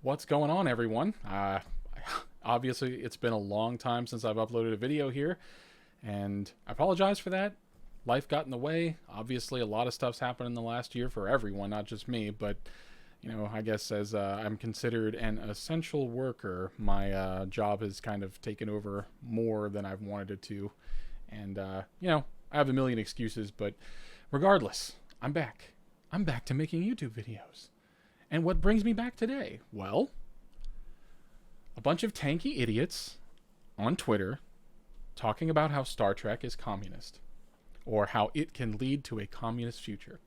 What's going on, everyone? Obviously, it's been a long time since I've uploaded a video here, and I apologize for that. Life got in the way. Obviously, a lot of stuff's happened in the last year for everyone, not just me, but I guess as I'm considered an essential worker, my job has kind of taken over more than I've wanted it to. And, I have a million excuses, but regardless, I'm back. I'm back to making YouTube videos. And what brings me back today? Well, a bunch of tanky idiots on Twitter talking about how Star Trek is communist, or how it can lead to a communist future.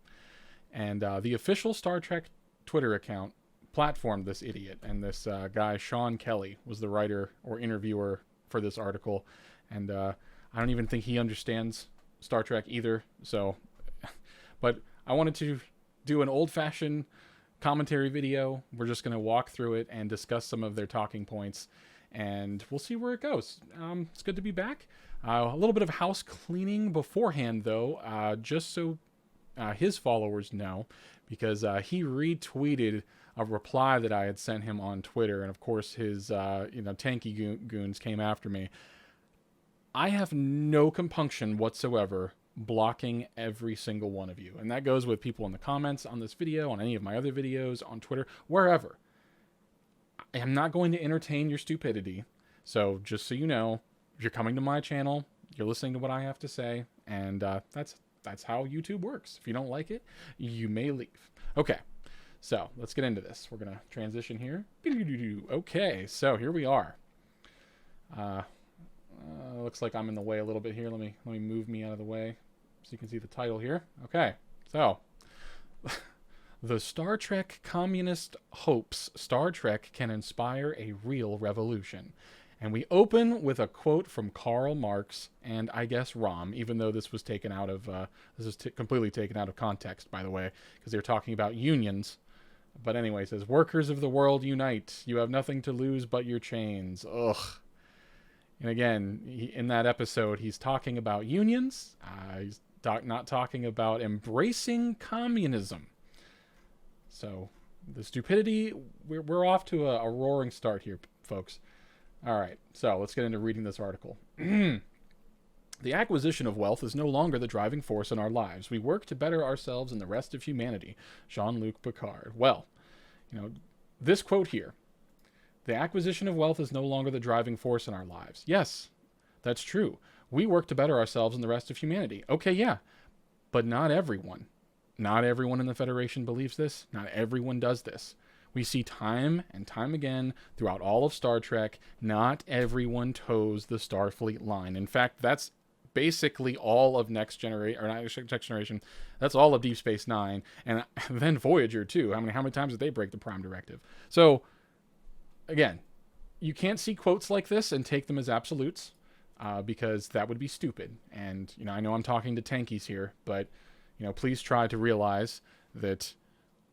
And the official Star Trek Twitter account platformed this idiot, and this guy, Sean Kelly, was the writer or interviewer for this article. And I don't even think he understands Star Trek either. So, but I wanted to do an old-fashioned commentary video. We're just going to walk through it and discuss some of their talking points, and we'll see where it goes. It's good to be back. A little bit of house cleaning beforehand, though, just so his followers know, because he retweeted a reply that I had sent him on Twitter, and of course his tanky goons came after me. I have no compunction whatsoever blocking every single one of you. And that goes with people in the comments on this video, on any of my other videos, on Twitter, wherever. I am not going to entertain your stupidity. So just so you know, if you're coming to my channel, you're listening to what I have to say, and that's how YouTube works. If you don't like it, you may leave. Okay, so let's get into this. We're going to transition here. Okay, so here we are. Looks like I'm in the way a little bit here. Let me move me out of the way so you can see the title here. Okay, so the Star Trek communist hopes Star Trek can inspire a real revolution. And we open with a quote from Karl Marx and I guess Rom, even though this was taken out of completely taken out of context, by the way, because they're talking about unions. But anyway, it says, "Workers of the world unite. You have nothing to lose but your chains." Ugh. And again, in that episode, he's talking about unions. He's not talking about embracing communism. So the stupidity, we're off to a roaring start here, folks. All right, so let's get into reading this article. The acquisition of wealth is no longer the driving force in our lives. We work to better ourselves and the rest of humanity. Jean-Luc Picard. Well, this quote here. The acquisition of wealth is no longer the driving force in our lives. Yes, that's true. We work to better ourselves and the rest of humanity. Okay, yeah, but not everyone. Not everyone in the Federation believes this. Not everyone does this. We see time and time again throughout all of Star Trek, not everyone toes the Starfleet line. In fact, that's basically all of Next Generation, or not Next Generation, that's all of Deep Space Nine, and then Voyager too. How many times did they break the Prime Directive? So, again, you can't see quotes like this and take them as absolutes, because that would be stupid. And, I know I'm talking to Tankies here, but, please try to realize that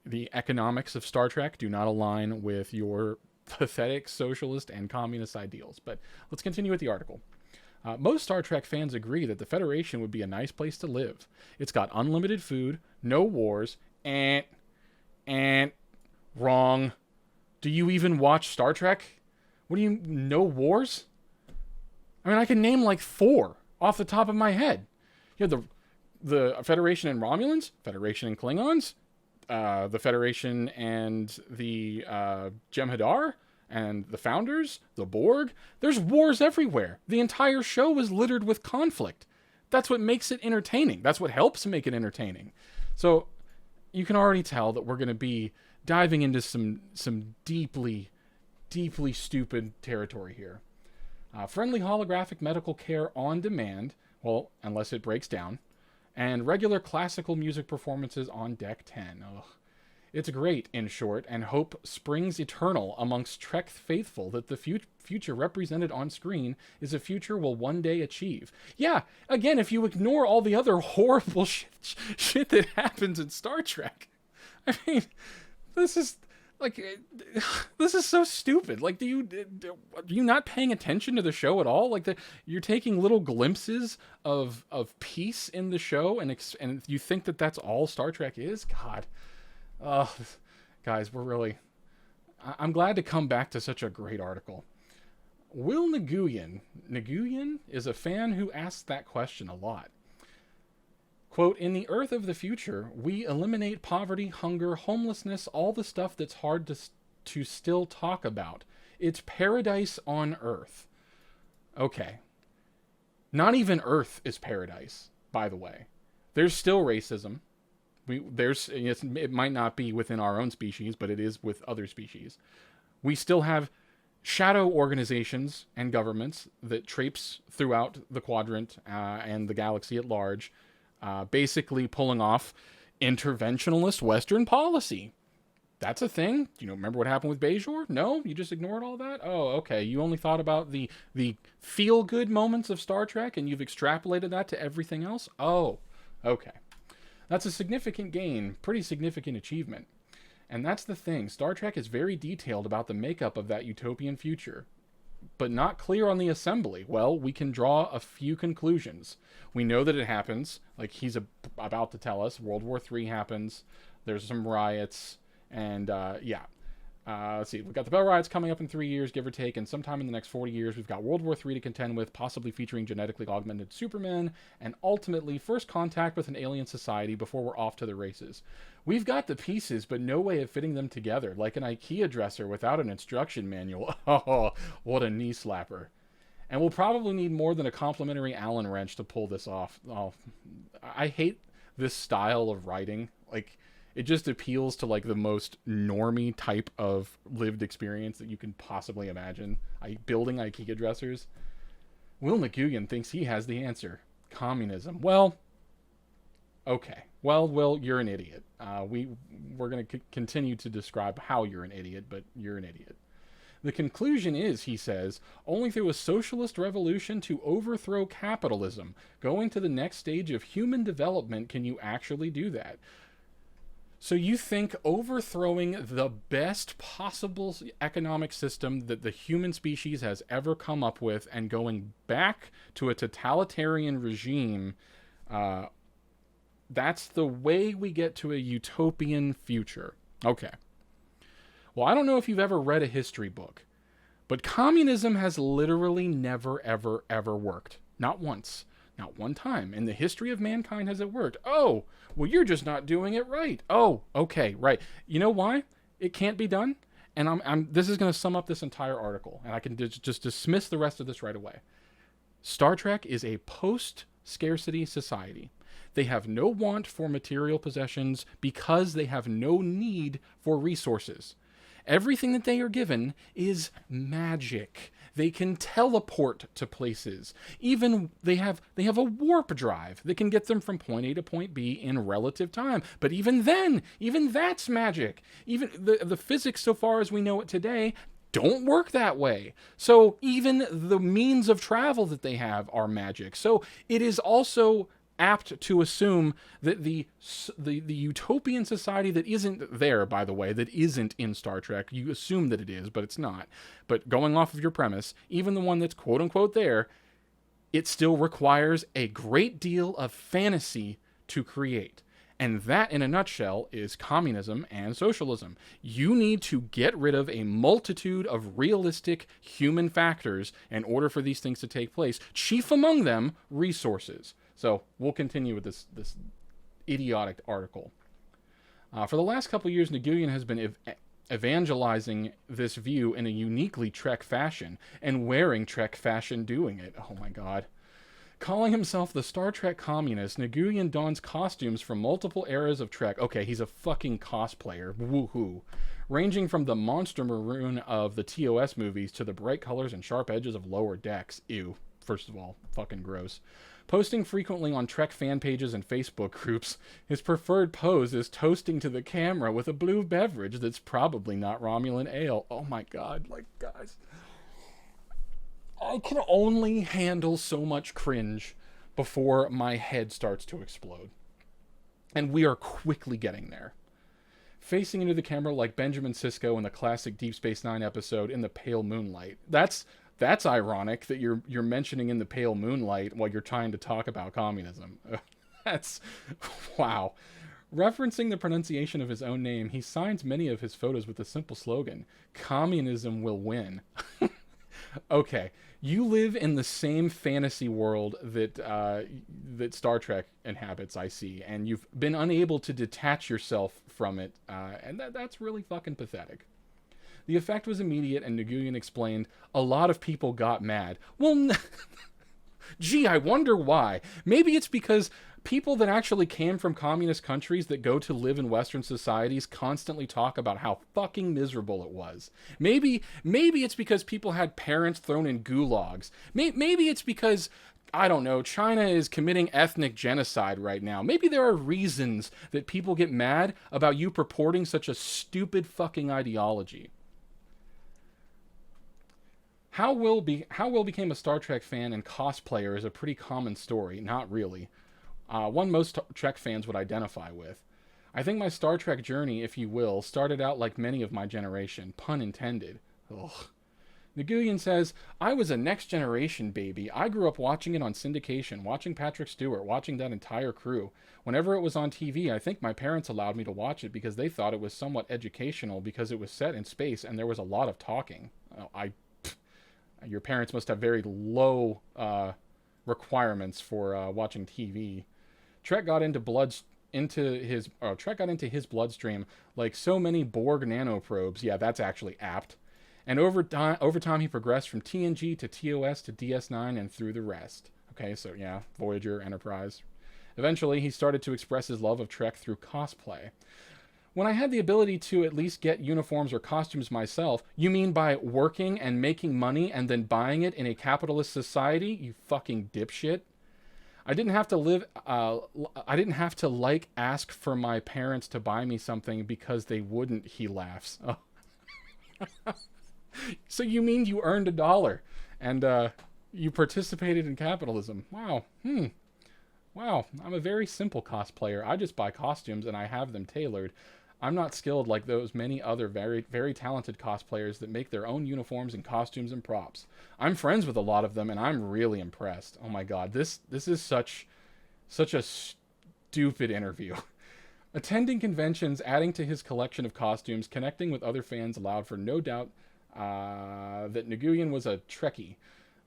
the economics of Star Trek do not align with your pathetic socialist and communist ideals. But let's continue with the article. Most Star Trek fans agree that the Federation would be a nice place to live. It's got unlimited food, no wars, and wrong. Do you even watch Star Trek? What do you, no wars? I mean, I can name like 4 off the top of my head. You have the Federation and Romulans, Federation and Klingons, the Federation and the Jem'Hadar, and the Founders, the Borg. There's wars everywhere. The entire show is littered with conflict. That's what makes it entertaining. That's what helps make it entertaining. So you can already tell that we're going to be diving into some deeply, deeply stupid territory here. Friendly holographic medical care on demand, well, unless it breaks down, and regular classical music performances on Deck 10. Ugh. It's great, in short, and hope springs eternal amongst Trek faithful that the future represented on screen is a future we'll one day achieve. Yeah, again, if you ignore all the other horrible shit that happens in Star Trek. I mean, this is so stupid. Like, are you not paying attention to the show at all? Like, you're taking little glimpses of peace in the show, and you think that that's all Star Trek is? God, guys, we're really I'm glad to come back to such a great article. Will Nguyen is a fan who asks that question a lot. Quote, in the Earth of the future, we eliminate poverty, hunger, homelessness, all the stuff that's hard to still talk about. It's paradise on Earth. Okay. Not even Earth is paradise, by the way. There's still racism. It might not be within our own species, but it is with other species. We still have shadow organizations and governments that traipse throughout the quadrant and the galaxy at large, basically pulling off interventionist Western policy. That's a thing. You know, remember what happened with Bajor? No? You just ignored all that? Oh, okay. You only thought about the feel-good moments of Star Trek and you've extrapolated that to everything else? Oh, okay. That's a significant gain, pretty significant achievement. And that's the thing. Star Trek is very detailed about the makeup of that utopian future, but not clear on the assembly. Well, we can draw a few conclusions. We know that it happens, like he's about to tell us. World War III happens. There's some riots. And let's see. We've got the Bell Riots coming up in 3 years, give or take, and sometime in the next 40 years, we've got World War III to contend with, possibly featuring genetically augmented Supermen, and ultimately first contact with an alien society before we're off to the races. We've got the pieces, but no way of fitting them together, like an IKEA dresser without an instruction manual. Oh, what a knee slapper. And we'll probably need more than a complimentary Allen wrench to pull this off. Oh, I hate this style of writing. Like, it just appeals to like the most normie type of lived experience that you can possibly imagine. Building IKEA dressers. Will Nguyen thinks he has the answer. Communism. Well, okay. Well, Will, you're an idiot. We're going to continue to describe how you're an idiot, but you're an idiot. The conclusion is, he says, only through a socialist revolution to overthrow capitalism, going to the next stage of human development, can you actually do that. So you think overthrowing the best possible economic system that the human species has ever come up with and going back to a totalitarian regime, that's the way we get to a utopian future. Okay. Well, I don't know if you've ever read a history book, but communism has literally never, ever, ever worked. Not once. Not one time in the history of mankind has it worked. Oh, well, you're just not doing it right. Oh, okay, right. You know why it can't be done? And this is going to sum up this entire article, and I can just dismiss the rest of this right away. Star Trek is a post-scarcity society. They have no want for material possessions because they have no need for resources. Everything that they are given is magic. They can teleport to places. Even they have a warp drive that can get them from point A to point B in relative time. But even then, even that's magic. Even the physics, so far as we know it today, don't work that way. So even the means of travel that they have are magic. So it is also apt to assume that the utopian society that isn't there, by the way, that isn't in Star Trek, you assume that it is, but it's not. But going off of your premise, even the one that's quote-unquote there, it still requires a great deal of fantasy to create. And that, in a nutshell, is communism and socialism. You need to get rid of a multitude of realistic human factors in order for these things to take place, chief among them, resources. So we'll continue with this idiotic article. For the last couple of years, Nguyen has been evangelizing this view in a uniquely Trek fashion, and wearing Trek fashion doing it. Oh my god. Calling himself the Star Trek communist, Nguyen dons costumes from multiple eras of Trek. Okay, he's a fucking cosplayer. Woohoo. Ranging from the monster maroon of the TOS movies to the bright colors and sharp edges of Lower Decks. Ew. First of all, fucking gross. Posting frequently on Trek fan pages and Facebook groups, his preferred pose is toasting to the camera with a blue beverage that's probably not Romulan ale. Oh my god, like, guys. I can only handle so much cringe before my head starts to explode. And we are quickly getting there. Facing into the camera like Benjamin Sisko in the classic Deep Space Nine episode In the Pale Moonlight. That's ironic that you're mentioning In the Pale Moonlight while you're trying to talk about communism. That's wow. Referencing the pronunciation of his own name, he signs many of his photos with the simple slogan, "Communism will win." Okay, you live in the same fantasy world that that Star Trek inhabits, I see, and you've been unable to detach yourself from it, and that's really fucking pathetic. The effect was immediate, and Nguyen explained, a lot of people got mad. Well, gee, I wonder why. Maybe it's because people that actually came from communist countries that go to live in Western societies constantly talk about how fucking miserable it was. Maybe it's because people had parents thrown in gulags. Maybe it's because, I don't know, China is committing ethnic genocide right now. Maybe there are reasons that people get mad about you purporting such a stupid fucking ideology. How Will became a Star Trek fan and cosplayer is a pretty common story. Not really. One most Trek fans would identify with. I think my Star Trek journey, if you will, started out like many of my generation. Pun intended. Ugh. Nguyen says, I was a next generation baby. I grew up watching it on syndication, watching Patrick Stewart, watching that entire crew. Whenever it was on TV, I think my parents allowed me to watch it because they thought it was somewhat educational because it was set in space and there was a lot of talking. Your parents must have very low requirements for watching TV. Trek got into his bloodstream like so many Borg nanoprobes. Yeah, that's actually apt. And over time, he progressed from TNG to TOS to DS9 and through the rest. Okay, so yeah, Voyager, Enterprise. Eventually, he started to express his love of Trek through cosplay. When I had the ability to at least get uniforms or costumes myself, you mean by working and making money and then buying it in a capitalist society, you fucking dipshit? I didn't have to ask for my parents to buy me something because they wouldn't, he laughs. Oh. So you mean you earned $1 and you participated in capitalism? Wow. Wow. I'm a very simple cosplayer. I just buy costumes and I have them tailored. I'm not skilled like those many other very, very talented cosplayers that make their own uniforms and costumes and props. I'm friends with a lot of them and I'm really impressed. Oh my god, this is such a stupid interview. Attending conventions, adding to his collection of costumes, connecting with other fans allowed for no doubt that Nguyen was a Trekkie.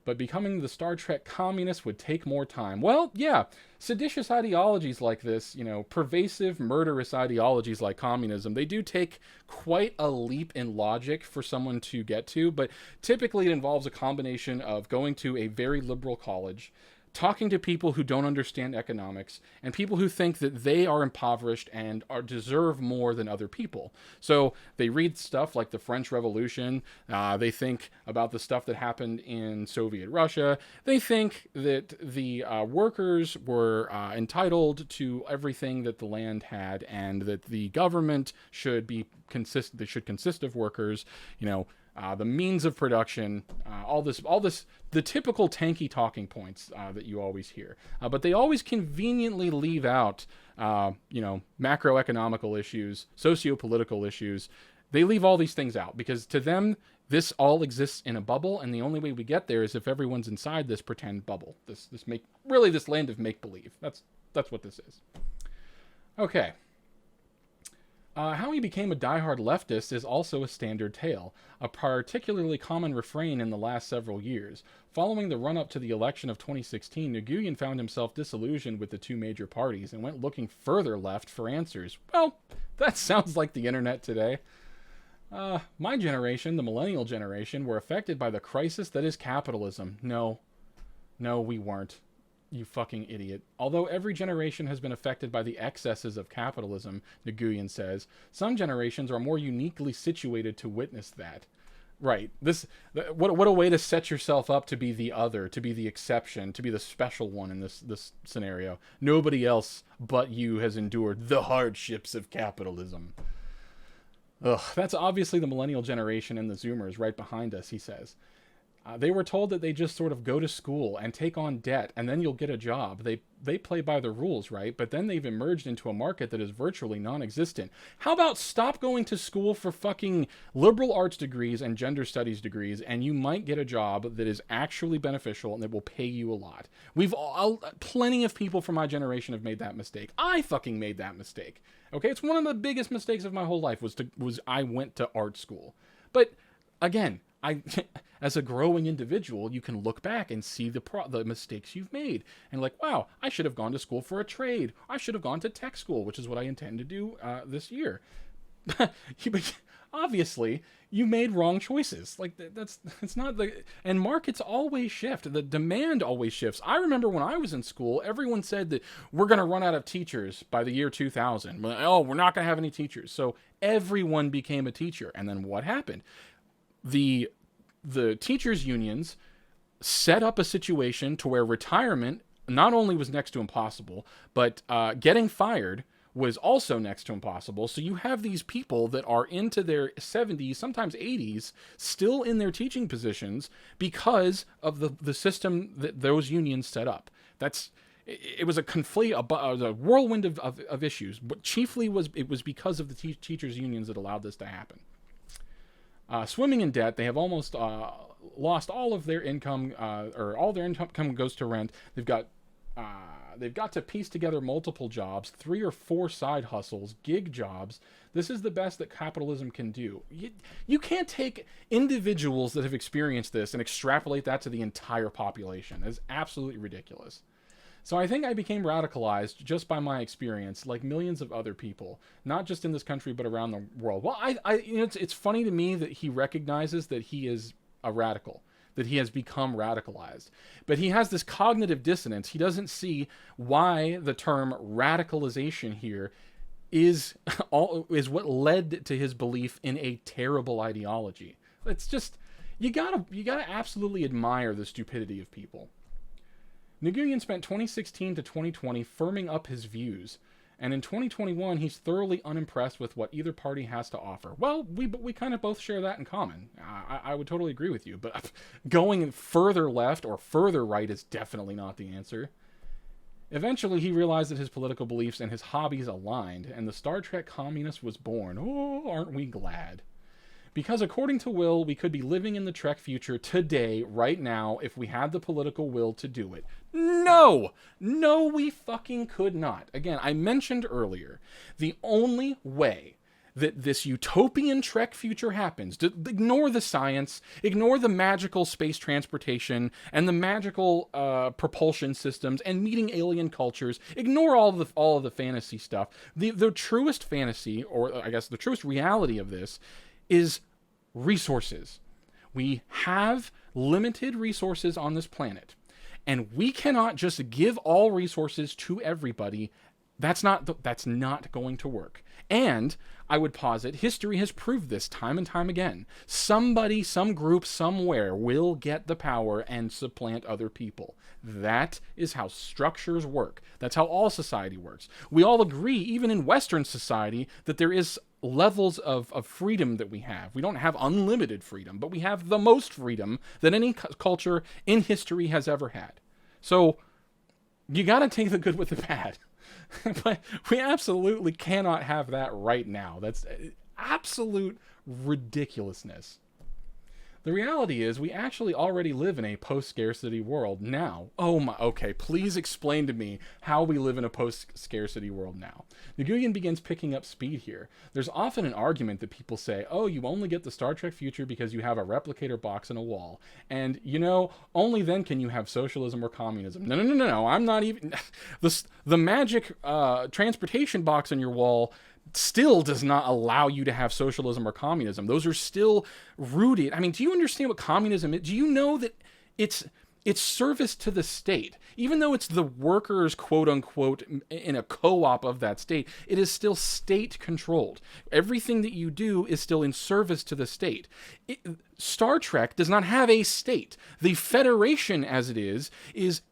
But becoming the Star Trek communist would take more time. Well, yeah, seditious ideologies like this, pervasive, murderous ideologies like communism, they do take quite a leap in logic for someone to get to, but typically it involves a combination of going to a very liberal college, talking to people who don't understand economics, and people who think that they are impoverished and deserve more than other people. So they read stuff like the French Revolution. They think about the stuff that happened in Soviet Russia. They think that the workers were entitled to everything that the land had, and that the government should consist of workers. The means of production, all this, the typical tanky talking points that you always hear. But they always conveniently leave out, macroeconomical issues, socio-political issues. They leave all these things out because to them, this all exists in a bubble, and the only way we get there is if everyone's inside this pretend bubble. This land of make-believe. That's what this is. Okay. How he became a diehard leftist is also a standard tale, a particularly common refrain in the last several years. Following the run-up to the election of 2016, Nguyen found himself disillusioned with the two major parties and went looking further left for answers. Well, that sounds like the internet today. My generation, the millennial generation, were affected by the crisis that is capitalism. No, we weren't. You fucking idiot. Although every generation has been affected by the excesses of capitalism, Nguyen says, some generations are more uniquely situated to witness that. Right. What a way to set yourself up to be the other, to be the exception, to be the special one in this scenario. Nobody else but you has endured the hardships of capitalism. Ugh, that's obviously the millennial generation and the Zoomers right behind us, he says. They were told that they just sort of go to school and take on debt, and then you'll get a job. They play by the rules, right? But then they've emerged into a market that is virtually non-existent. How about stop going to school for fucking liberal arts degrees and gender studies degrees, and you might get a job that is actually beneficial and that will pay you a lot. Plenty of people from my generation have made that mistake. I fucking made that mistake. Okay, it's one of the biggest mistakes of my whole life was I went to art school. But again, as a growing individual, you can look back and see the mistakes you've made. And like, wow, I should have gone to school for a trade. I should have gone to tech school, which is what I intend to do this year. Obviously, you made wrong choices. Like, it's not the... And markets always shift. The demand always shifts. I remember when I was in school, everyone said that we're going to run out of teachers by the year 2000. Oh, we're not going to have any teachers. So everyone became a teacher. And then what happened? The teachers' unions set up a situation to where retirement not only was next to impossible, but getting fired was also next to impossible. So you have these people that are into their 70s, sometimes 80s, still in their teaching positions because of the system that those unions set up. It was a whirlwind of issues, but chiefly it was because of the teachers' unions that allowed this to happen. Swimming in debt, they have almost lost all of their income, or all their income goes to rent. They've got to piece together multiple jobs, 3 or 4 side hustles, gig jobs. This is the best that capitalism can do. You can't take individuals that have experienced this and extrapolate that to the entire population. It's absolutely ridiculous. So I think I became radicalized just by my experience, like millions of other people, not just in this country, but around the world. Well, it's funny to me that he recognizes that he is a radical, that he has become radicalized. But he has this cognitive dissonance. He doesn't see why the term radicalization here is what led to his belief in a terrible ideology. It's just, you gotta absolutely admire the stupidity of people. Nguyen spent 2016 to 2020 firming up his views, and in 2021 he's thoroughly unimpressed with what either party has to offer. Well, we kind of both share that in common. I would totally agree with you, but going further left or further right is definitely not the answer. Eventually he realized that his political beliefs and his hobbies aligned, and the Star Trek communist was born. Oh, aren't we glad? Because according to Will, we could be living in the Trek future today, right now, if we had the political will to do it. No! No, we fucking could not. Again, I mentioned earlier, the only way that this utopian Trek future happens, ignore the science, ignore the magical space transportation, and the magical propulsion systems, and meeting alien cultures, ignore all of the fantasy stuff. The truest fantasy, or I guess the truest reality of this, is resources. We have limited resources on this planet, and we cannot just give all resources to everybody. That's not going to work. And I would posit history has proved this time and time again. Somebody, some group, somewhere will get the power and supplant other people. That is how structures work. That's how all society works. We all agree, even in Western society, that there is levels of freedom that we have. We don't have unlimited freedom, but we have the most freedom that any culture in history has ever had. So you got to take the good with the bad. But we absolutely cannot have that right now. That's absolute ridiculousness. The reality is we actually already live in a post-scarcity world now. Oh my, okay, please explain to me how we live in a post-scarcity world now. Nguyen begins picking up speed here. There's often an argument that people say, oh, you only get the Star Trek future because you have a replicator box in a wall. And, only then can you have socialism or communism. No, I'm not even... The magic transportation box in your wall still does not allow you to have socialism or communism. Those are still rooted. I mean, do you understand what communism is? Do you know that it's service to the state? Even though it's the workers, quote unquote, in a co-op of that state, it is still state controlled. Everything that you do is still in service to the state. Star Trek does not have a state. The Federation, as it is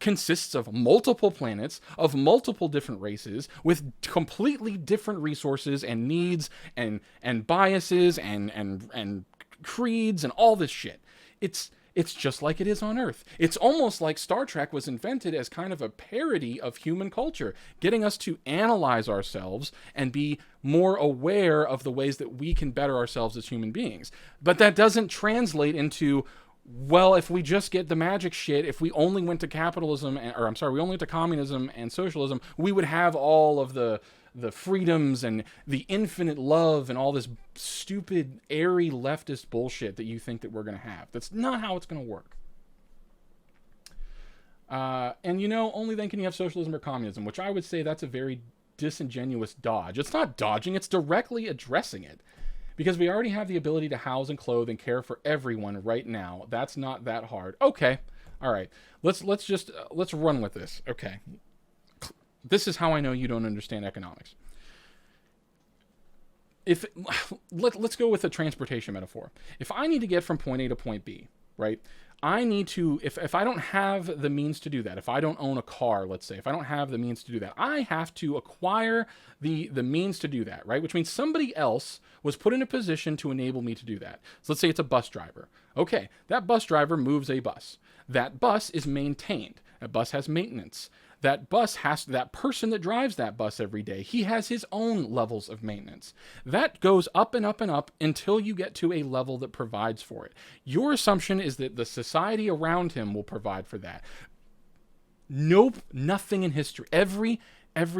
consists of multiple planets, of multiple different races, with completely different resources and needs and biases and creeds and all this shit. It's just like it is on Earth. It's almost like Star Trek was invented as kind of a parody of human culture, getting us to analyze ourselves and be more aware of the ways that we can better ourselves as human beings. But that doesn't translate into, well, if we just get the magic shit, if we only went to capitalism, we only went to communism and socialism, we would have all of the freedoms and the infinite love and all this stupid, airy leftist bullshit that you think that we're going to have. That's not how it's going to work. And only then can you have socialism or communism, which I would say that's a very disingenuous dodge. It's not dodging, it's directly addressing it. Because we already have the ability to house and clothe and care for everyone right now. That's not that hard. Okay. All right. Let's run with this. Okay. This is how I know you don't understand economics. Let's go with a transportation metaphor. If I need to get from point A to point B, right? I need to, if I don't have the means to do that, if I don't own a car, let's say, if I don't have the means to do that, I have to acquire the means to do that, right? Which means somebody else was put in a position to enable me to do that. So let's say it's a bus driver. Okay, that bus driver moves a bus. That bus is maintained. That bus has maintenance. That person that drives that bus every day, he has his own levels of maintenance. That goes up and up and up until you get to a level that provides for it. Your assumption is that the society around him will provide for that. Nope, nothing in history. Every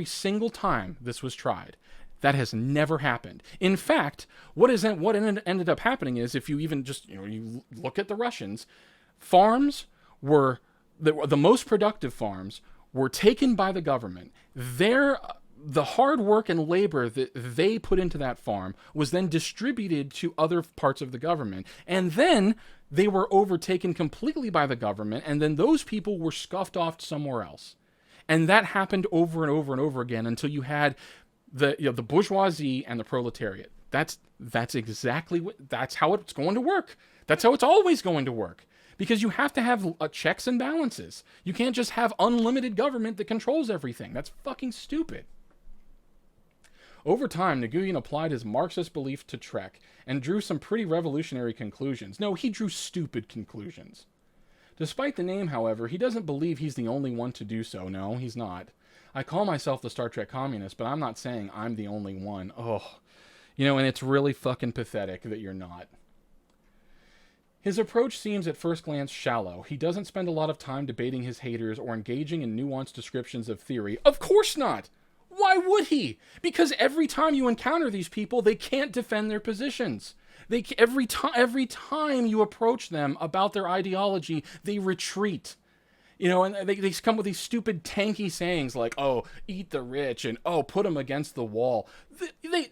single time this was tried, that has never happened. In fact, what ended up happening is, if you even just you look at the Russians, farms were the most productive farms were taken by the government. The hard work and labor that they put into that farm was then distributed to other parts of the government. And then they were overtaken completely by the government, and then those people were scuffed off somewhere else. And that happened over and over and over again until you had the bourgeoisie and the proletariat. That's how it's going to work. That's how it's always going to work. Because you have to have checks and balances. You can't just have unlimited government that controls everything. That's fucking stupid. Over time, Nguyen applied his Marxist belief to Trek and drew some pretty revolutionary conclusions. No, he drew stupid conclusions. Despite the name, however, he doesn't believe he's the only one to do so. No, he's not. I call myself the Star Trek communist, but I'm not saying I'm the only one. Oh, and it's really fucking pathetic that you're not. His approach seems at first glance shallow. He doesn't spend a lot of time debating his haters or engaging in nuanced descriptions of theory. Of course not! Why would he? Because every time you encounter these people, they can't defend their positions. Every time you approach them about their ideology, they retreat. And they come with these stupid tanky sayings like, oh, eat the rich, and oh, put them against the wall.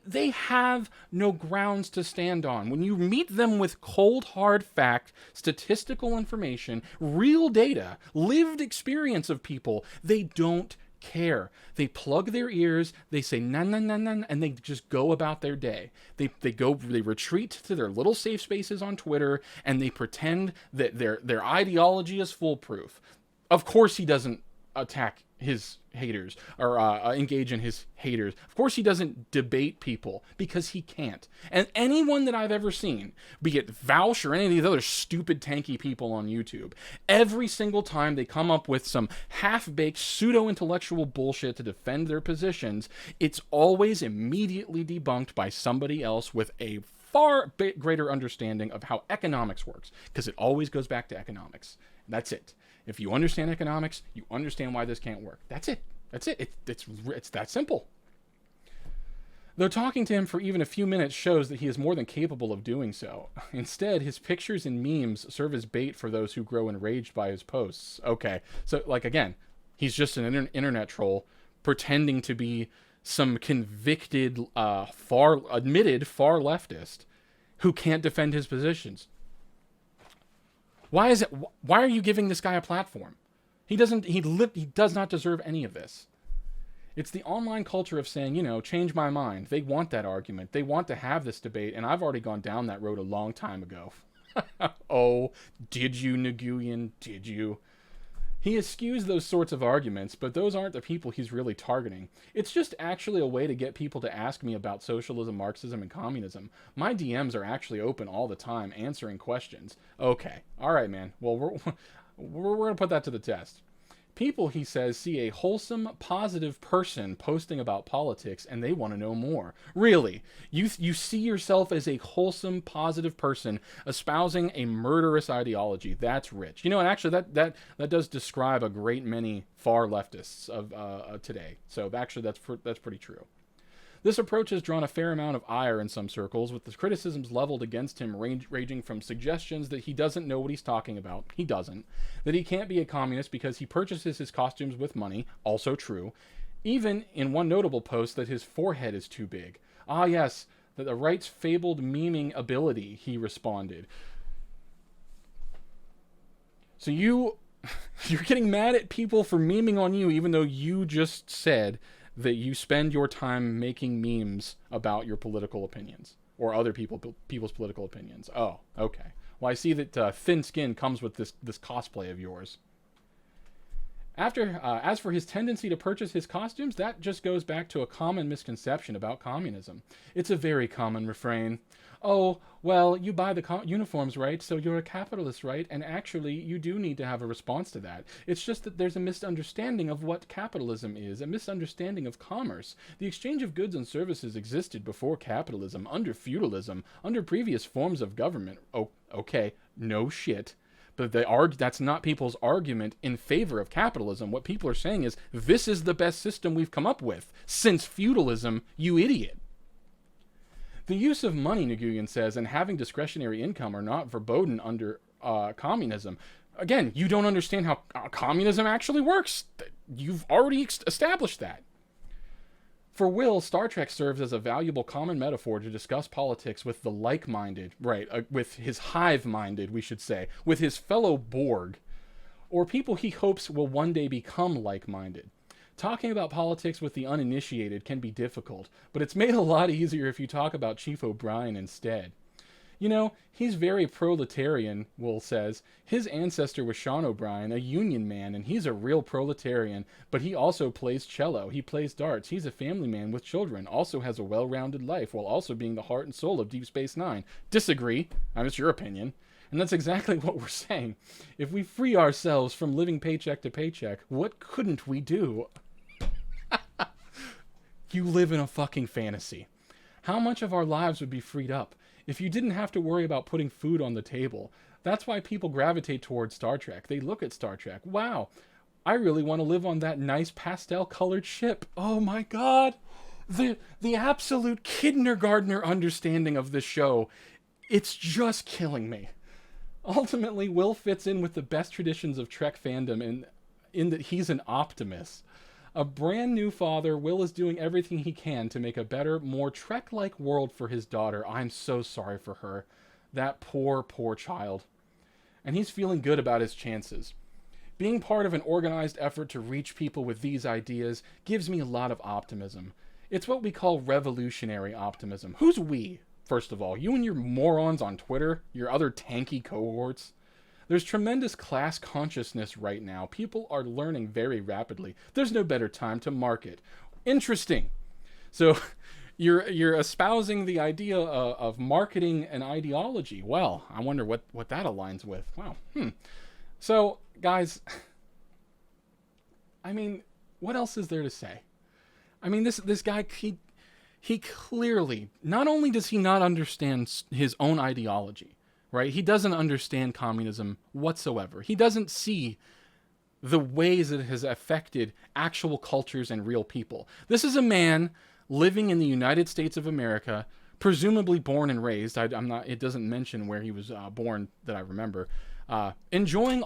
They have no grounds to stand on. When you meet them with cold, hard fact, statistical information, real data, lived experience of people, they don't care. They plug their ears, they say na na na na, and they just go about their day. They retreat to their little safe spaces on Twitter, and they pretend that their ideology is foolproof. Of course he doesn't attack his haters or engage in his haters. Of course he doesn't debate people, because he can't. And anyone that I've ever seen, be it Vaush or any of these other stupid tanky people on YouTube, every single time they come up with some half-baked pseudo-intellectual bullshit to defend their positions, it's always immediately debunked by somebody else with a far greater understanding of how economics works, because it always goes back to economics. That's it. If you understand economics, you understand why this can't work. That's it. It's that simple. Though talking to him for even a few minutes shows that he is more than capable of doing so. Instead, his pictures and memes serve as bait for those who grow enraged by his posts. Okay, so again, he's just an internet troll pretending to be some convicted, far leftist who can't defend his positions. Why are you giving this guy a platform? He does not deserve any of this. It's the online culture of saying, change my mind. They want that argument. They want to have this debate, and I've already gone down that road a long time ago. Oh, did you, Nguyen? Did you? He eschews those sorts of arguments, but those aren't the people he's really targeting. It's just actually a way to get people to ask me about socialism, Marxism, and communism. My DMs are actually open all the time, answering questions. Okay, all right, man. Well, we're going to put that to the test. People, he says, see a wholesome, positive person posting about politics, and they want to know more. Really? You see yourself as a wholesome, positive person espousing a murderous ideology. That's rich. You know, and actually that does describe a great many far leftists of today. So actually that's pretty true. This approach has drawn a fair amount of ire in some circles, with the criticisms leveled against him ranging from suggestions that he doesn't know what he's talking about, he doesn't, that he can't be a communist because he purchases his costumes with money, also true, even in one notable post that his forehead is too big. Ah yes, that the right's fabled memeing ability, he responded. So you're getting mad at people for memeing on you, even though you just said that you spend your time making memes about your political opinions or other people's political opinions. Oh, okay. Well, I see that thin skin comes with this cosplay of yours. As for his tendency to purchase his costumes, that just goes back to a common misconception about communism. It's a very common refrain. Oh, well, you buy the uniforms, right? So you're a capitalist, right? And actually, you do need to have a response to that. It's just that there's a misunderstanding of what capitalism is, a misunderstanding of commerce. The exchange of goods and services existed before capitalism, under feudalism, under previous forms of government. Oh, okay, no shit. But that's not people's argument in favor of capitalism. What people are saying is, this is the best system we've come up with since feudalism, you idiot. The use of money, Nguyen says, and having discretionary income are not verboten under communism. Again, you don't understand how communism actually works. You've already established that. For Will, Star Trek serves as a valuable common metaphor to discuss politics with the like-minded, right, with his hive-minded, we should say, with his fellow Borg, or people he hopes will one day become like-minded. Talking about politics with the uninitiated can be difficult, but it's made a lot easier if you talk about Chief O'Brien instead. You know, he's very proletarian, Will says. His ancestor was Sean O'Brien, a union man, and he's a real proletarian, but he also plays cello, he plays darts, he's a family man with children, also has a well-rounded life, while also being the heart and soul of Deep Space Nine. Disagree. It's your opinion. And that's exactly what we're saying. If we free ourselves from living paycheck to paycheck, what couldn't we do? You live in a fucking fantasy. How much of our lives would be freed up if you didn't have to worry about putting food on the table? That's why people gravitate towards Star Trek. They look at Star Trek. Wow, I really want to live on that nice pastel-colored ship. Oh my god. The absolute kindergartner understanding of this show, it's just killing me. Ultimately, Will fits in with the best traditions of Trek fandom in that he's an optimist. A brand new father, Will is doing everything he can to make a better, more Trek-like world for his daughter. I'm so sorry for her. That poor, poor child. And he's feeling good about his chances. Being part of an organized effort to reach people with these ideas gives me a lot of optimism. It's what we call revolutionary optimism. Who's we, first of all? You and your morons on Twitter? Your other tanky cohorts? There's tremendous class consciousness right now. People are learning very rapidly. There's no better time to market. Interesting. So you're espousing the idea of marketing an ideology. Well, I wonder what that aligns with. Wow. So, guys, what else is there to say? This guy, he clearly, not only does he not understand his own ideology, right? He doesn't understand communism whatsoever. He doesn't see the ways it has affected actual cultures and real people. This is a man living in the United States of America, presumably born and raised. It doesn't mention where he was born that I remember. Enjoying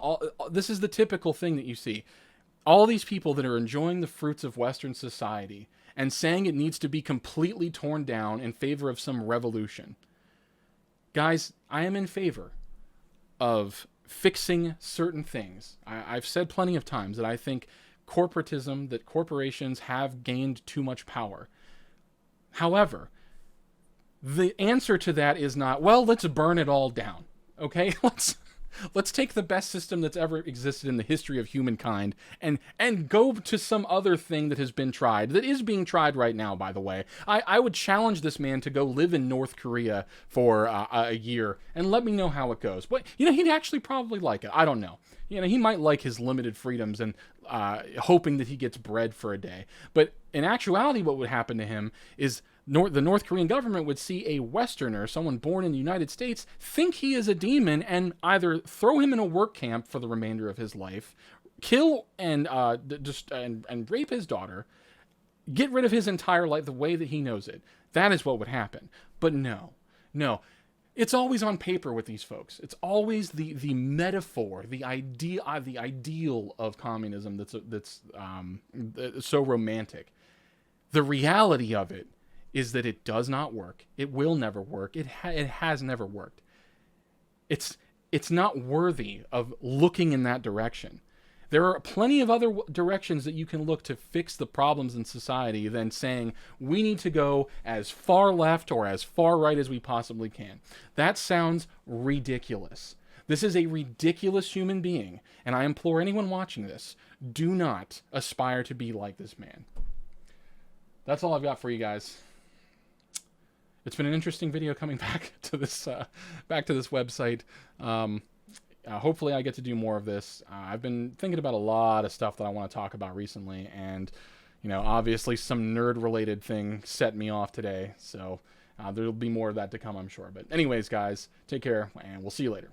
this is the typical thing that you see. All these people that are enjoying the fruits of Western society and saying it needs to be completely torn down in favor of some revolution. Guys, I am in favor of fixing certain things. I've said plenty of times that I think corporatism, that corporations have gained too much power. However, the answer to that is not, well, let's burn it all down. Okay? Let's take the best system that's ever existed in the history of humankind and go to some other thing that has been tried, that is being tried right now, by the way. I would challenge this man to go live in North Korea for a year and let me know how it goes. But, he'd actually probably like it. I don't know. He might like his limited freedoms and hoping that he gets bread for a day. But in actuality, what would happen to him is the North Korean government would see a Westerner, someone born in the United States, think he is a demon and either throw him in a work camp for the remainder of his life, kill and rape his daughter, get rid of his entire life the way that he knows it. That is what would happen. But no. It's always on paper with these folks. It's always the metaphor, the ideal of communism that's so romantic. The reality of it is that it does not work. It will never work. It has never worked. It's not worthy of looking in that direction. There are plenty of other directions that you can look to fix the problems in society than saying we need to go as far left or as far right as we possibly can. That sounds ridiculous. This is a ridiculous human being, and I implore anyone watching this, do not aspire to be like this man. That's all I've got for you guys. It's been an interesting video coming back to this website. Hopefully I get to do more of this. I've been thinking about a lot of stuff that I want to talk about recently, and obviously some nerd-related thing set me off today, so there'll be more of that to come, I'm sure. But anyways, guys, take care, and we'll see you later.